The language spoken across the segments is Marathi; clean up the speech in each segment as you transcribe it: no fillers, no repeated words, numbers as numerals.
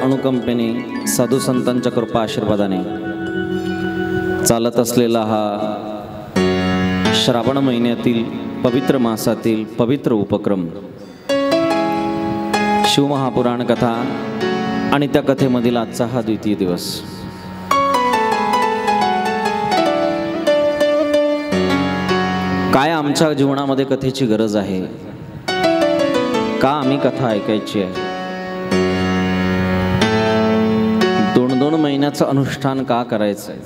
अनुकंपेने साधू संतांच्या कृपा आशीर्वादाने चालत असलेला हा श्रावण महिन्यातील पवित्र मासातील पवित्र उपक्रम शिवमहापुराण कथा आणि त्या कथेमधील आजचा हा द्वितीय दिवस। काय आमच्या जीवनामध्ये कथेची गरज आहे? का आम्ही कथा ऐकायची आहे? 2-2 महिन्याचं अनुष्ठान का करायचं आहे?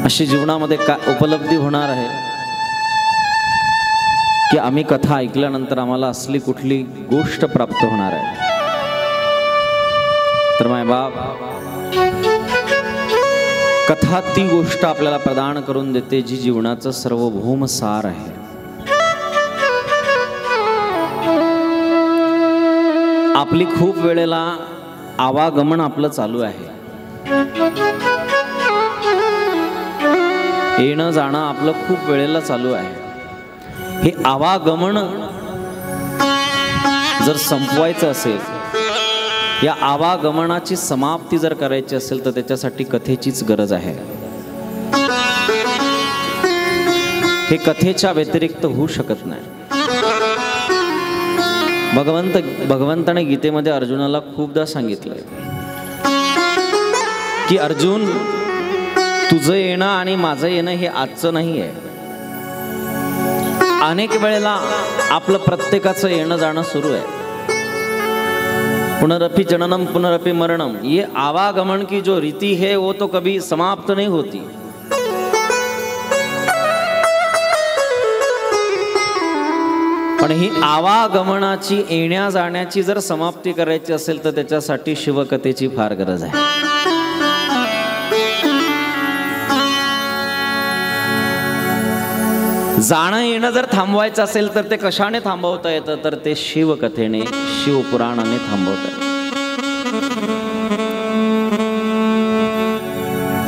अशी जीवनामध्ये का उपलब्धी होणार आहे की आम्ही कथा ऐकल्यानंतर आम्हाला असली कुठली गोष्ट प्राप्त होणार आहे? तर मायबाप, कथा ती गोष्ट आपल्याला प्रदान करून देते जी जीवनाचं सर्वभौम सार आहे। आपली खूप वेळेला आवागमन आपलं चालू आहे, येणं जाणं आपलं खूप वेळेला चालू आहे। हे आवागमन जर संपवायचं असेल, या आवागमनाची समाप्ती जर करायची असेल तर त्याच्यासाठी कथेचीच गरज आहे। हे कथेच्या व्यतिरिक्त होऊ शकत नाही। भगवंताने गीतेमध्ये अर्जुनाला खूपदा सांगितलंय की अर्जुन, तुझं येणं आणि माझं येणं हे आजचं नाही आहे। अनेक वेळेला आपलं प्रत्येकाचं येणं जाणं सुरू आहे। पुनरपि जननम पुनरपि मरणम, ये आवागमन की जो रीति है वो तो कभी समाप्त नहीं होती। पण ही आवागमनाची, येण्या जाण्याची जर समाप्ती करायची असेल तर त्याच्यासाठी शिवकथेची फार गरज आहे। जाणं येणं जर थांबवायचं असेल तर ते कशाने थांबवता येतं? तर ते शिवकथेने, शिवपुराणाने थांबवता येतं।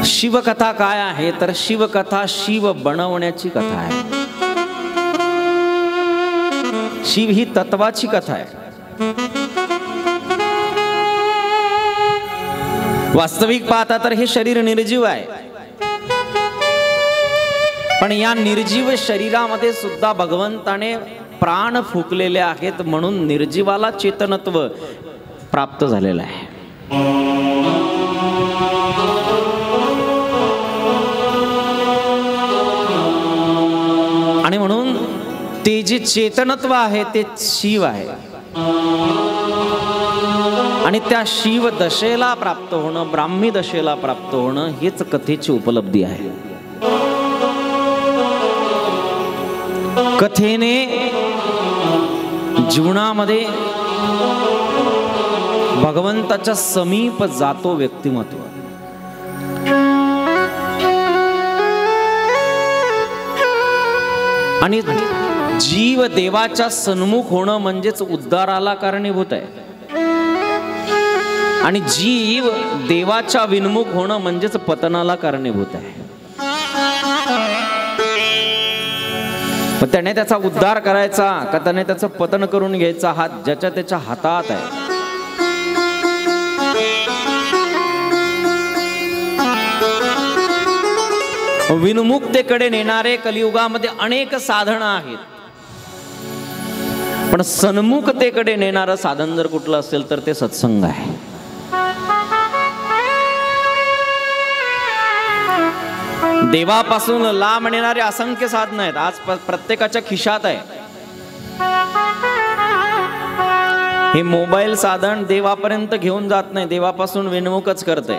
शिवकथा काय आहे? तर शिवकथा शिव बनवण्याची कथा आहे। शिव ही तत्वाची कथा आहे। वास्तविक पाहता तर हे शरीर निर्जीव आहे, पण या निर्जीव शरीरामध्ये सुद्धा भगवंताने प्राण फुकलेले आहेत, म्हणून निर्जीवाला चेतनत्व प्राप्त झालेलं आहे। आणि म्हणून ते जे चेतनत्व आहे ते शिव आहे, आणि त्या शिव दशेला प्राप्त होणं, ब्राह्मी दशेला प्राप्त होणं हेच कथेची उपलब्धी आहे। कथेने जीवनामध्ये भगवंताच्या समीप जातो व्यक्तिमत्व। आणि जीव देवाच्या सन्मुख होणं म्हणजेच उद्धाराला कारणीभूत आहे, आणि जीव देवाच्या विन्मुख होणं म्हणजेच पतनाला कारणीभूत आहे। त्याने त्याचा उद्धार करायचा का त्याने त्याचं पतन करून घ्यायचा, हा ज्याच्या त्याच्या हातात आहे। विन्मुक्तेकडे नेणारे कलियुगामध्ये अनेक साधनं आहेत, पण सन्मुखतेकडे नेणारं साधन जर कुठलं असेल तर ते सत्संग आहे। देवापासून लांब नेणारे असंख्य साधन आहेत, आज प्रत्येकाच्या खिशात आहे। हे मोबाईल साधन देवापर्यंत घेऊन जात नाही, देवापासून विन्मुखच करते।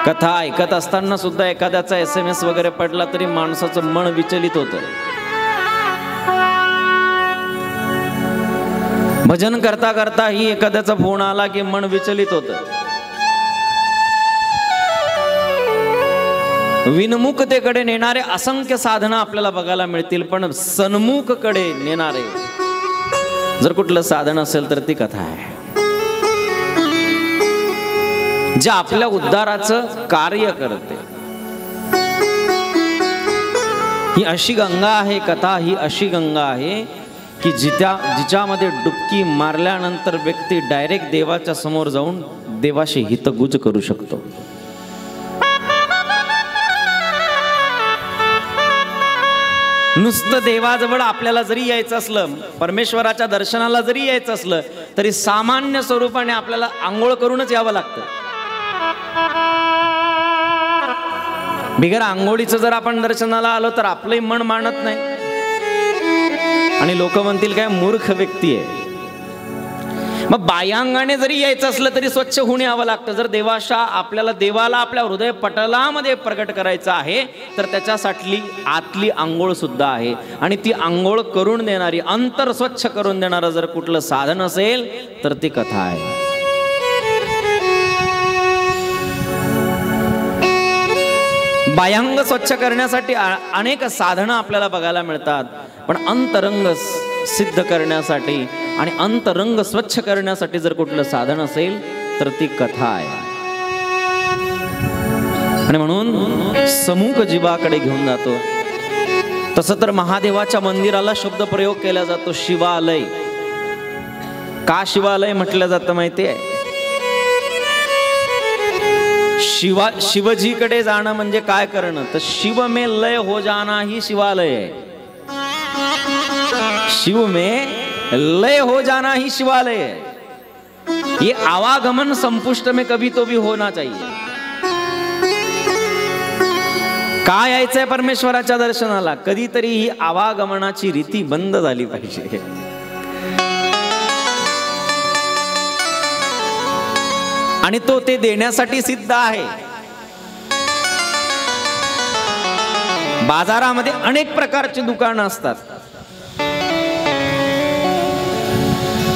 कथा ऐकत असताना सुद्धा एखाद्याचा SMS वगैरे पडला तरी माणसाचं मन विचलित होतं। भजन करता करता ही एखाद्याचा फोन आला की मन विचलित होतं। विन्मुखतेकडे नेणारे असंख्य साधनं आपल्याला बघायला मिळतील, पण सन्मुखकडे नेणारे जर कुठलं साधन असेल तर ती कथा आहे, जे आपल्या उद्धाराचं कार्य करते। ही अशी गंगा आहे, कथा ही अशी गंगा आहे की जिच्यामध्ये डुबकी मारल्यानंतर व्यक्ती डायरेक्ट देवाच्या समोर जाऊन देवाशी हितगुज करू शकतो. नुसतं देवाजवळ आपल्याला जरी यायचं असलं, परमेश्वराच्या दर्शनाला जरी यायचं असलं, तरी सामान्य स्वरूपाने आपल्याला आंघोळ करूनच यावं लागतं. बिगर आंघोळीचं जर आपण दर्शनाला आलो तर आपलंही मन मानत नाही आणि लोक म्हणतील काय मूर्ख व्यक्ती आहे. मग बाह्यांगाने जरी यायचं असलं तरी स्वच्छ होऊन यावं लागतं. जर आपल्याला देवाला आपल्या हृदय पटलामध्ये प्रगट करायचं आहे तर त्याच्यासाठी आतली आंघोळ सुद्धा आहे. आणि ती आंघोळ करून देणारी, अंतर स्वच्छ करून देणारं जर कुठलं साधन असेल तर ती कथा आहे. बाह्यांग स्वच्छ करण्यासाठी अनेक साधनं आपल्याला बघायला मिळतात, पण अंतरंग सिद्ध करण्यासाठी आणि अंतरंग स्वच्छ करण्यासाठी जर कुठलं साधन असेल तर ती कथा आहे. आणि म्हणून समूक जीवाकडे घेऊन जातो. तसं तर महादेवाच्या मंदिराला शब्द प्रयोग केला जातो शिवालय. का शिवालय म्हटलं जातं माहितीये? शिवजीकडे जाणं म्हणजे काय करणं, तर शिव में लय हो जाना ही शिवालय है. शिव में लय हो जाना ही शिवालय है. ये आवागमन संपुष्ट में कभी तो भी होना चाहिए. काय यायचंय परमेश्वराच्या दर्शनाला, कधीतरी ही आवागमनाची रीती बंद झाली पाहिजे. आणि तो ते देण्यासाठी सिद्ध आहे. बाजारामध्ये अनेक प्रकारची दुकानं असतात,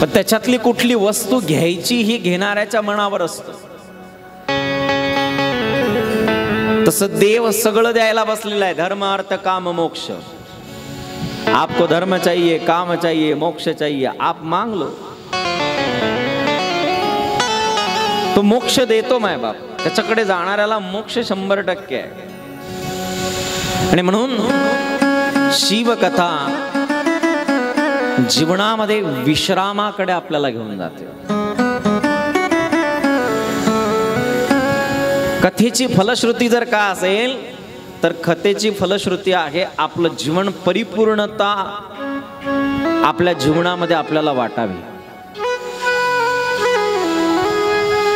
पण त्याच्यातली कुठली वस्तू घ्यायची ही घेणाऱ्याच्या मनावर असतं. तसं देव सगळं द्यायला बसलेला आहे. धर्म अर्थ काम मोक्ष. आपको धर्म चाहिए, काम चाहिए, मोक्ष चाहिए, आप मांग लो, तो मोक्ष देतो माय बाप. त्याच्याकडे जाणाऱ्याला मोक्ष 100% आहे. आणि म्हणून शिवकथा जीवनामध्ये विश्रामाकडे आपल्याला घेऊन जाते. कथेची फलश्रुती जर का असेल तर कथेची फलश्रुती आहे आपलं जीवन परिपूर्णता आपल्या जीवनामध्ये आपल्याला वाटावी.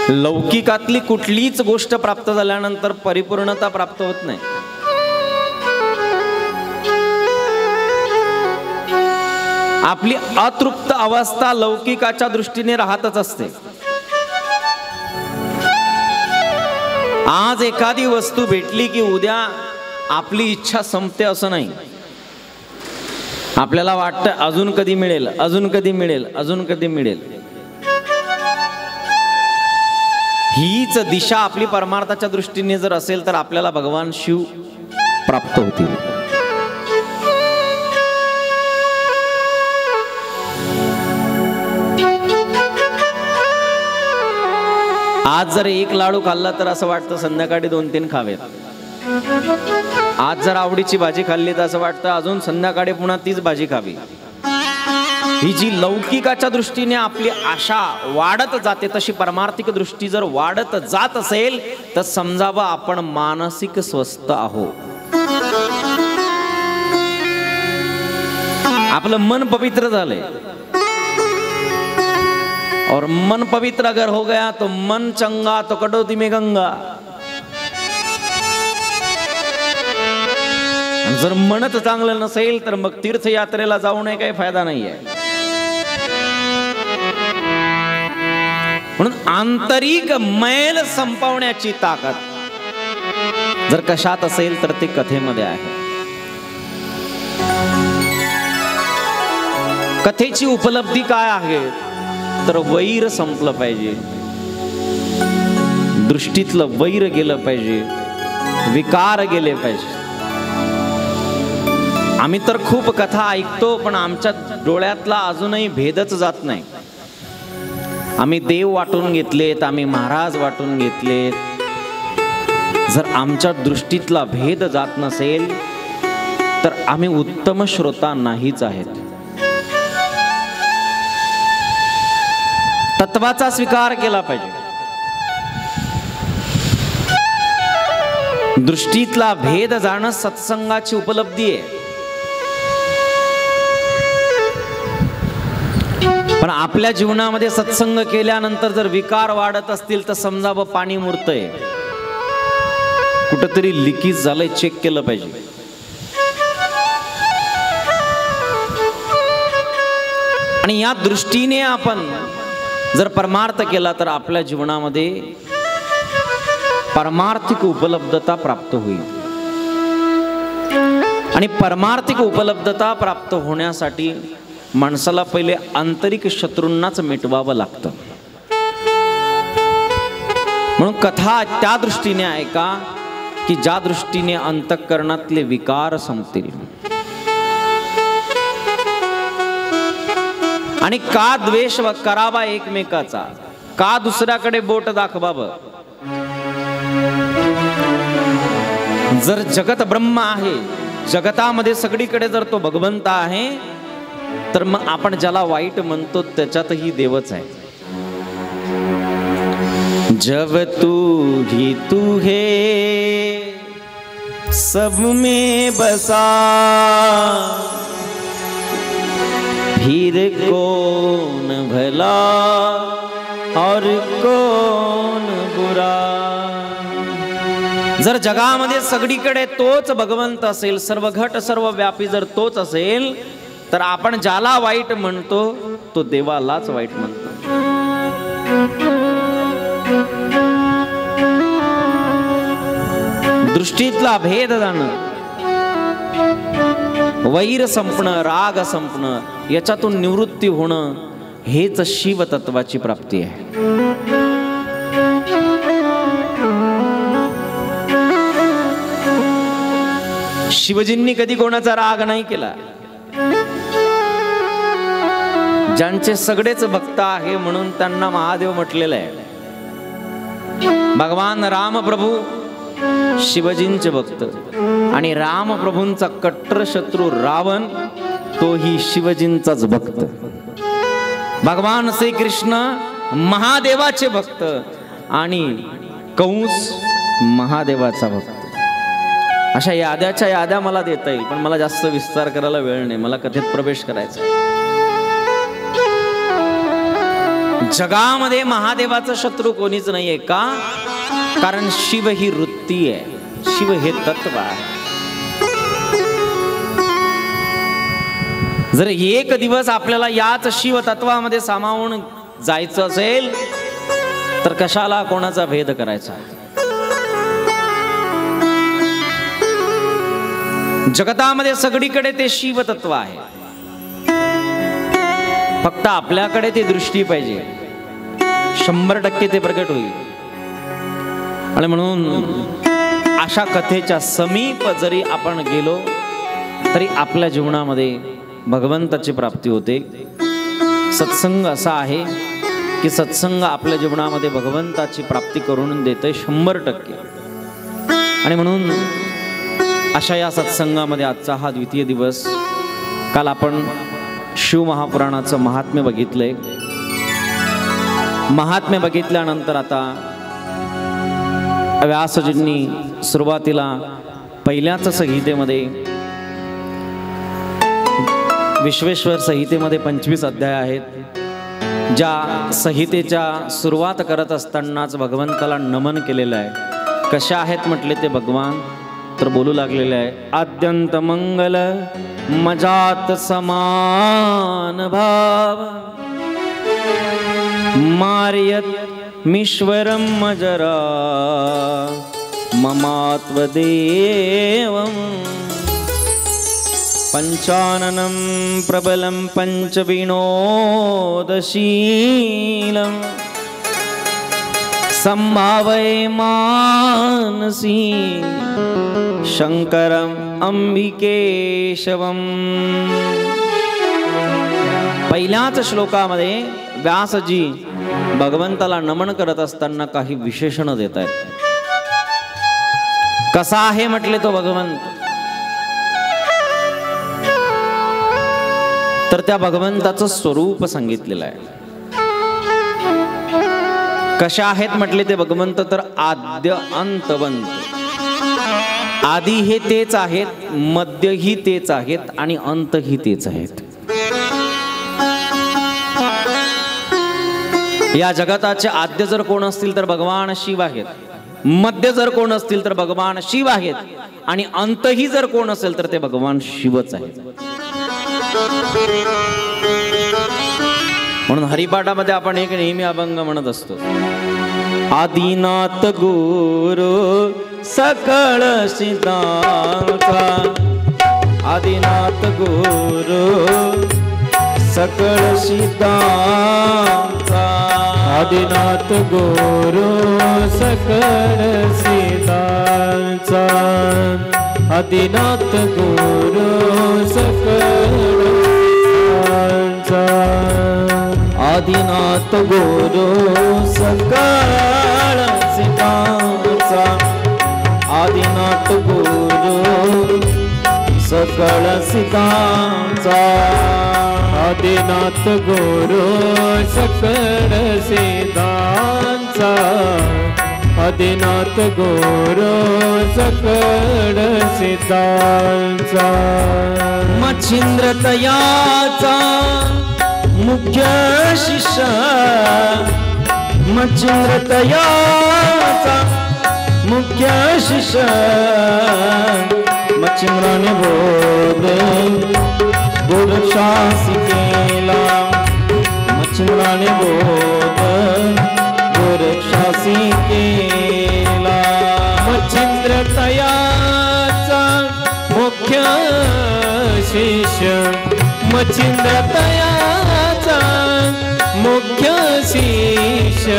लौकिकातली कुठलीच गोष्ट प्राप्त झाल्यानंतर परिपूर्णता प्राप्त होत नाही. आपली अतृप्त अवस्था लौकिकाच्या दृष्टीने राहतच असते. आज एखादी वस्तू भेटली की उद्या आपली इच्छा संपते असं नाही. आपल्याला वाटतं अजून कधी मिळेल, अजून कधी मिळेल, अजून कधी मिळेल. हीच दिशा आपली परमार्थाच्या दृष्टीने जर असेल तर आपल्याला भगवान शिव प्राप्त होतील. आज जर एक लाडू खाल्ला तर असं वाटतं संध्याकाळी 2-3 खावेत. आज जर आवडीची भाजी खाल्ली तर असं वाटतं अजून संध्याकाळी पुन्हा तीच भाजी खावी. ही जी लौकिकाच्या दृष्टीने आपली आशा वाढत जाते तशी परमार्थिक दृष्टी जर वाढत जात असेल तर समजावं आपण मानसिक स्वस्थ आहोत. आपलं मन पवित्र झालंय. और मन पवित्र अगर हो गया तो मन चंगा तो कटौती में गंगा. जर मनच चांगलं नसेल तर मग तीर्थयात्रेला जाऊ नये काही फायदा नाहीये. म्हणून आंतरिक मैल संपवण्याची ताकद जर कशात असेल तर ती कथेमध्ये आहे. कथेची उपलब्धी काय आहे तर वैर संपलं पाहिजे, दृष्टीतलं वैर गेलं पाहिजे, विकार गेले पाहिजे. आम्ही तर खूप कथा ऐकतो पण आमच्या डोळ्यातला अजूनही भेदच जात नाही. आम्ही देव वाटून घेतलेत, आम्ही महाराज वाटून घेतलेत. जर आमच्या दृष्टीतला भेद जात नसेल तर आम्ही उत्तम श्रोता नाहीच आहेत. तत्वाचा स्वीकार केला पाहिजे. दृष्टीतला भेद जाणं सत्संगाची उपलब्धी आहे. पण आपल्या जीवनामध्ये सत्संग केल्यानंतर जर विकार वाढत असतील तर समजावं पाणी मुरतंय, कुठंतरी लिकेज झालंय, चेक केलं पाहिजे. आणि या दृष्टीने आपण जर परमार्थ केला तर आपल्या जीवनामध्ये परमार्थिक उपलब्धता प्राप्त होईल. आणि परमार्थिक उपलब्धता प्राप्त होण्यासाठी माणसाला पहिले आंतरिक शत्रूंनाच मिटवावं लागतं. म्हणून कथा त्या दृष्टीने ऐका की ज्या दृष्टीने अंतःकरणातले विकार संपतील. आणि का द्वेष करावा एकमेकाचा, का दुसऱ्याकडे बोट दाखवावं. जर जगत ब्रह्म आहे, जगतामध्ये सगळीकडे जर तो भगवंत आहे, तर मग आपण ज्याला वाईट म्हणतो त्याच्यातही देवच आहे. जब तू है सब में बसा, फिर कौन भला और कौन बुरा. जर जगामध्ये सगळीकडे तोच भगवंत असेल, सर्व घट सर्व व्यापी जर तोच असेल, तर आपण ज्याला वाईट म्हणतो तो देवालाच वाईट म्हणतो. दृष्टीतला भेद जाणं, वैर संपणं, राग संपणं, याच्यातून निवृत्ती होणं हेच शिवतत्वाची प्राप्ती आहे. शिवजींनी कधी कोणाचा राग नाही केला. ज्यांचे सगळेच भक्त आहे म्हणून त्यांना महादेव म्हटलेलं आहे. भगवान रामप्रभू शिवजींचे भक्त, आणि रामप्रभूंचा कट्टर शत्रू रावण तोही शिवजींचाच भक्त. भगवान श्रीकृष्ण महादेवाचे भक्त आणि कंस महादेवाचा भक्त. अशा याद्याच्या याद्या मला देता येईल, पण मला जास्त विस्तार करायला वेळ नाही, मला कथेत प्रवेश करायचा. जगामध्ये महादेवाचा शत्रू कोणीच नाहीये. का? कारण शिव ही वृत्ती आहे, शिव हे तत्व आहे. जर एक दिवस आपल्याला याच शिव तत्वामध्ये सामावून जायचं असेल तर कशाला कोणाचा भेद करायचा. जगतामध्ये सगळीकडे ते शिव तत्व आहे, फक्त आपल्याकडे ते दृष्टी पाहिजे, 100% ते प्रगट होईल. आणि म्हणून अशा कथेच्या समीप जरी आपण गेलो तरी आपल्या जीवनामध्ये भगवंताची प्राप्ती होते. सत्संग असा आहे की सत्संग आपल्या जीवनामध्ये भगवंताची प्राप्ती करून देते 100%. आणि म्हणून अशा या सत्संगामध्ये आजचा हा द्वितीय दिवस, काल आपण शिव महापुराणाचं महात्म्य बघितलंय. महात्म्य बघितल्यानंतर आता व्यासजींनी सुरुवातीला पहिल्याच संहितेमध्ये, विश्वेश्वर संहितेमध्ये 25 अध्याय आहेत. ज्या संहितेच्या सुरुवात करत असतानाच भगवंताला नमन केलेलं आहे. कशा आहेत म्हटले ते भगवान, तर बोलू लागलेले आहे. आद्यंत मंगल मजात समान भाव, मार्यत मीश्वरम मजरा ममात्व देवम, पंचाननं प्रबलं पंचविनोदशीलं, संभावये मानसी शंकरम अंबिकेशवम. पहिल्याच श्लोकामध्ये व्यासजी भगवंताला नमन करत असताना काही विशेषण देत आहेत. कसा आहे म्हटले तो भगवंत, तर त्या भगवंताचं स्वरूप सांगितलेलं आहे. कशा आहेत म्हटले ते भगवंत तर आद्य अंतवंत. आदी हे तेच आहेत, मध्य ही तेच आहेत आणि अंत ही तेच आहेत. या जगताचे आद्य जर कोण असतील तर भगवान शिव आहेत, मध्य जर कोण असतील तर भगवान शिव आहेत आणि अंतही जर कोण असेल तर ते भगवान शिवच आहेत. म्हणून हरिपाठामध्ये आपण एक नेहमी अभंग म्हणत असतो, आदिनाथ गुरु सकळ सिद्धांचा. आदिनाथ गुरु सकळ सिद्धांचा. आदिनाथ गुरु सकळ सिद्धांचा. आदिनाथ गुरु सकळ सिद्धांचा. आदिनाथ गुरु सकळ सिद्धांचा. आदिनाथ गुरु सकळ सिद्धांचा. आदिनाथ गुरु सकळ सिद्धांचा. आदिनाथ गुरु सकळ सिद्धांचा. मच्छिंद्र तयाचा मुख्य शिष्य. मच्छिंद्र तयाचा मुख्य शिष्य. मच्छिंद्राने बोध गोरक्षासी केला. मच्छिंद्राने बोध गोरक्षासी केला. मच्छिंद्र तयाचा मुख्य शिष्य. मच्छिंद्र तयाचा मुख्य शिष्य.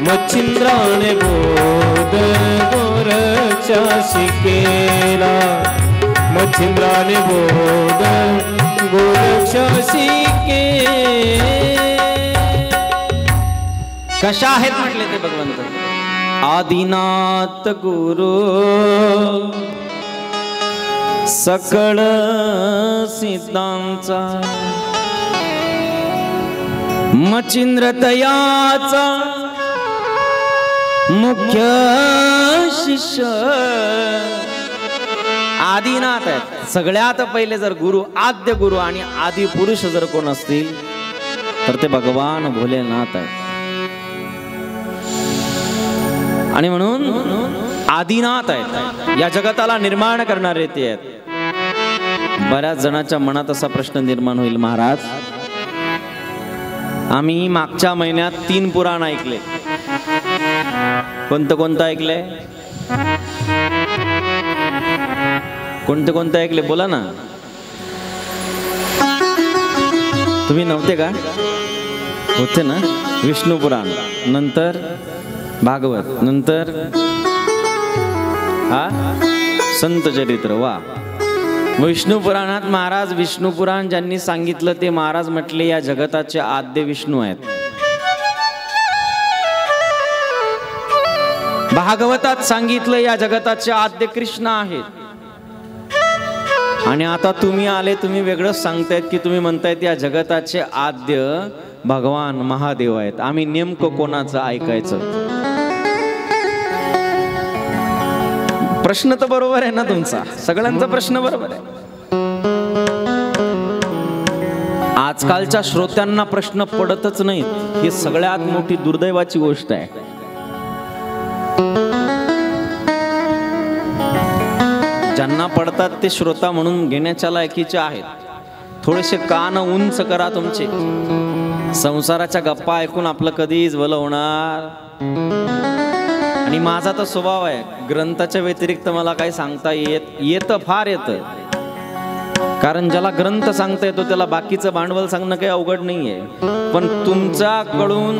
मच्छिंद्राने बोध गोरक्षासी केला. मच्छिंद्राने बोध गोरक्षासी केला. कशा आहेत म्हटले ते भगवंत. आदिनाथ गुरु सकळ सिद्धांचा. मच्छिंद्र तयाचा मुख्य शिष्य. आदिनाथ आहेत. सगळ्यात पहिले जर गुरु, आद्य गुरु आणि आदि पुरुष जर कोण असतील तर ते भगवान भोलेनाथ आहेत. आणि म्हणून आदिनाथ आहेत. या जगताला निर्माण करणारे ते आहेत. बऱ्याच जणांच्या मनात असा प्रश्न निर्माण होईल, महाराज आम्ही मागच्या महिन्यात 3 पुराण ऐकले. कोणतं कोणतं ऐकले? कोणते कोणते ऐकले बोला ना. तुम्ही नव्हते का? होते ना. विष्णू पुराण, नंतर भागवत, नंतर संत चरित्र. वा. विष्णू पुराणात महाराज विष्णू पुराण ज्यांनी सांगितलं ते महाराज म्हटले या जगताचे आद्य विष्णू आहेत. भागवतात सांगितलं या जगताचे आद्य कृष्ण आहेत. आणि आता तुम्ही आले, तुम्ही वेगळंच सांगतायत की तुम्ही म्हणतायत या जगताचे आद्य भगवान महादेव आहेत. आम्ही नेमकं कोणाचं ऐकायचं? प्रश्न तर बरोबर आहे ना तुमचा, सगळ्यांचा प्रश्न बरोबर आहे. आजकालच्या श्रोत्यांना प्रश्न पडतच नाहीत, ही सगळ्यात मोठी दुर्दैवाची गोष्ट आहे. ज्यांना पडतात ते श्रोता म्हणून घेण्याच्या लायकीचे आहेत. थोडेसे कान उंच करा तुमचे. संसाराच्या गप्पा ऐकून आपलं कधीच भलं होणार. आणि माझा तर स्वभाव आहे, ग्रंथाच्या व्यतिरिक्त मला काही सांगता येतं फार येतं. कारण ज्याला ग्रंथ सांगता येतो त्याला बाकीचं भांडवल सांगणं काही अवघड नाहीये. पण तुमच्याकडून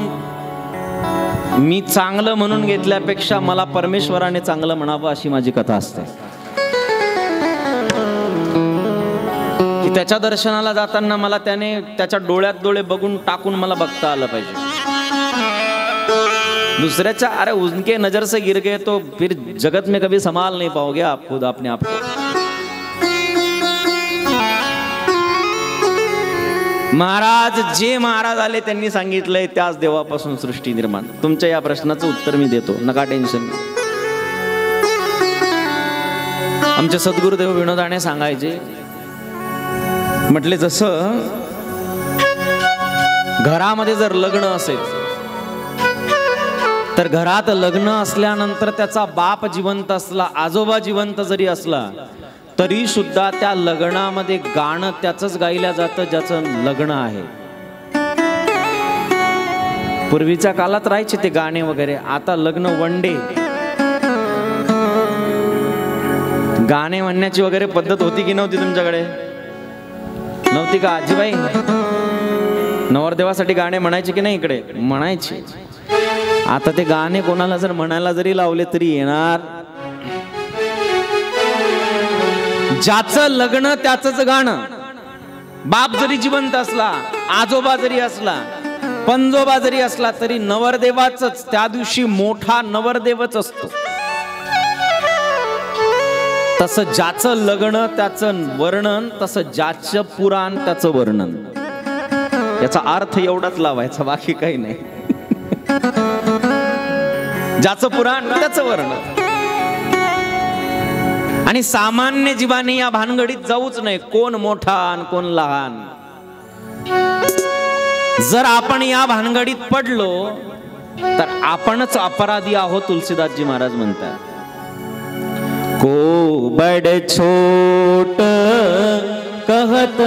मी चांगलं म्हणून घेतल्यापेक्षा मला परमेश्वराने चांगलं म्हणावं अशी माझी कथा असते. की त्याच्या दर्शनाला जाताना मला त्याने त्याच्या डोळ्यात डोळे बघून टाकून मला बघता आलं पाहिजे. दूसरे अरे उनके नजर से गिर गए तो फिर जगत में कभी संभाल नहीं पाओगे आप खुद अपने आप को. महाराज जे महाराज आले त्यांनी सांगितलंय त्याच देवापासून सृष्टी निर्माण. तुमच्या या प्रश्नाचं उत्तर मी देतो, नका टेन्शन. आमचे सद्गुरुदेव विनोदाने सांगायचे, म्हटले जसं घरामध्ये जर लग्न असेल तर घरात लग्न असल्यानंतर त्याचा बाप जिवंत असला, आजोबा जिवंत जरी असला तरी सुद्धा त्या लग्नामध्ये गाणं त्याचंच गायलं जातं ज्याचं लग्न आहे. पूर्वीच्या काळात राहायचे ते गाणे वगैरे, आता लग्न वन डे. गाणे म्हणण्याची वगैरे पद्धत होती की नव्हती तुमच्याकडे? नव्हती का आजीबाई? नवरदेवासाठी गाणे म्हणायचे की नाही? इकडे म्हणायचे. आता ते गाणे कोणाला जर म्हणायला जरी लावले तरी येणार. ज्याचं लग्न त्याचंच गाणं. बाप जरी जिवंत असला, आजोबा जरी असला, पंजोबा जरी असला तरी नवरदेवाचंच त्या दिवशी मोठा नवरदेवच असतो. तसं ज्याचं लग्न त्याचं वर्णन, तसं ज्याचं पुराण त्याचं वर्णन. याचा अर्थ एवढाच लावायचा, बाकी काही नाही. ज्याचं पुराण त्याचं वर्णन. आणि सामान्य जीवाने या भानगडीत जाऊच नाही, कोण मोठा आणि कोण लहान. जर आपण या भानगडीत पडलो तर आपणच अपराधी आहोत. तुलसीदासजी महाराज म्हणतात, को बड़ छोट कहत